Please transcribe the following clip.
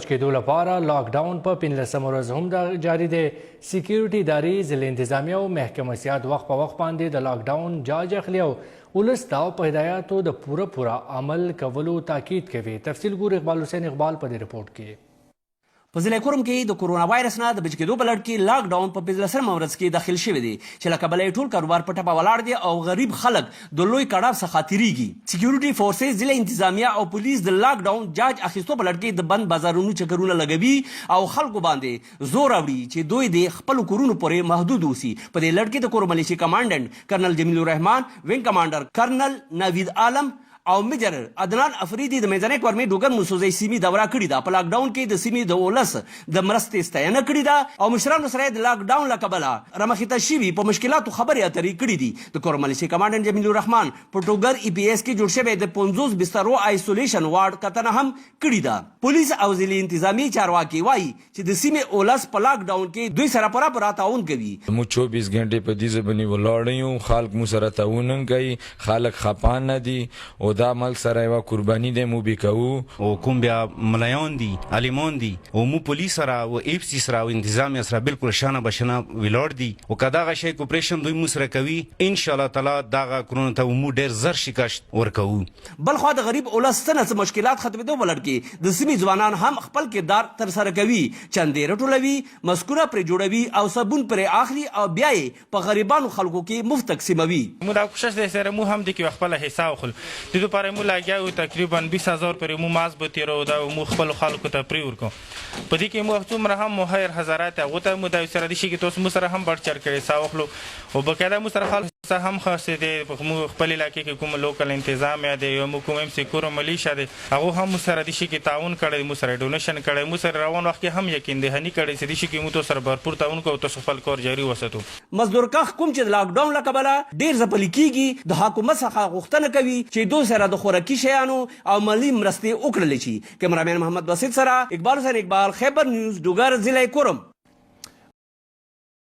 کېدو لپاره لاک ډاون په 15مه ورځ هم جاری دی. سکیورټي ادارې، ضلع انتظامیه او محکمه سیاد وخت په وخت باندې د لاک ډاون جاج اخلي او ولس ته په هدایاتو د پوره عمل کولو تاکید کوي. تفصیل ګور اقبال حسین اقبال په دې رپورټ کې. په ضلع کوروم کې د کورونا وایرس نه د بچ کېدو په لړ کې لاک ډاون په 15مه ورځ کې داخل شوی دی چې له کبله ټول کاروبار په ټپه ولاړ دي او غریب خلک د لوی کړاو څخه تیریږي. سکیورټي فورسز، ضلع انتظامیه او پولیس د لاک ډاون جاج اخیستو په لړ کې د بند بازارونو چکرونه لګوي او خلکو باندې زور اوري چې دوی د خپل کورونو پورې محدود اوسي. په دې لړ کې د کوروم ملیشي کمانډنټ کرنل جمیل الرحمن، وینګ کمانډر کرنل نوید عالم او میجر عدنان افریدي د منځنۍ کورمې ډوګر موسوزۍ سیمې دوره کړې ده. په لاک ډاون کې د سیمې د ولس د مرستې ستاینه کړې ده او مشرانو سره د لاک ډاون له کبله رامخته شوي په مشکلاتو خبرې اترې کړې دي. د کوروم ملیشي کمانډنټ جمیل الرحمن په ټوګر ای پی ایس کې جوړ شوی د 50 بسترو آیسولیشن وارډ کتنه هم کړې ده. پولیس او ضلع انتظامی چارواکي وایي چې د سیمې ولس په لاک ډاون کې دوی سره پوره تعاون کوي. مو 24 غنټې په دې ځبني ولاړ یو، خلک مو سره تعاون کوي، خلک خپان نه دي او دا ملک سره قربانی دې مو بکاو او کوم بیا ملایان دي، عالمان دي او مو پولیس سره او ایف سی سره او انتظامیه سره بالکل شانه بشنه ویلوړ دي او کداغه شی کوپریشن دوی مو سره کوي. ان شاء الله تعالی داغه کرونا ته مو ډیر زر شکایت ورکوو. بل خو د غریب اولس څه مشکلات ختمېدو ولر کې د سیمې ځوانان هم خپل کردار تر سره کوي، چندې رټولوي، مسکونه پرې جوړوي او صابون پرې اخلي او بیا یې په غریبانو خلکو کې مفت تقسیموي. مو دا کوشش دی سره مو هم د کې خپل حصہ وخل د لپاره مو لاګیا تقریبا 20,000 پر مو ماز به تیرو دا مو خپل خلکو ته پری ورکو. په دې کې مو څومره هم مهیر حضرات هغه ته مو د سره د شي کې تاسو مو سره هم بڑچر کړي ساوخلو او بقاعده مو سره خلک هم خاصه دي مو خپل علاقې کې کوم لوکل انتظامیه دی او مو کوم ام سی کوروم ملیشا دی هغه هم مو سره د شي کې تعاون کړي، مو سره ډونیشن کړي، مو سره روان وخت کې هم یقین دهنی کړي چې د شي کې مو تو سره بھرپور تعاون کوو تاسو خپل کار جاری وساتو. مزدور کاخ کوم چې لاک ډاون لکبله ډیر ځپل کیږي د حکومت څخه غوښتنه کوي چې دوی سره د خوراکي شیانو او مالی مرستې وکړل شي. کیمرامین محمد بسیط سره اقبال حسین اقبال، خیبر نیوز، ډوګر، ضلع کوروم.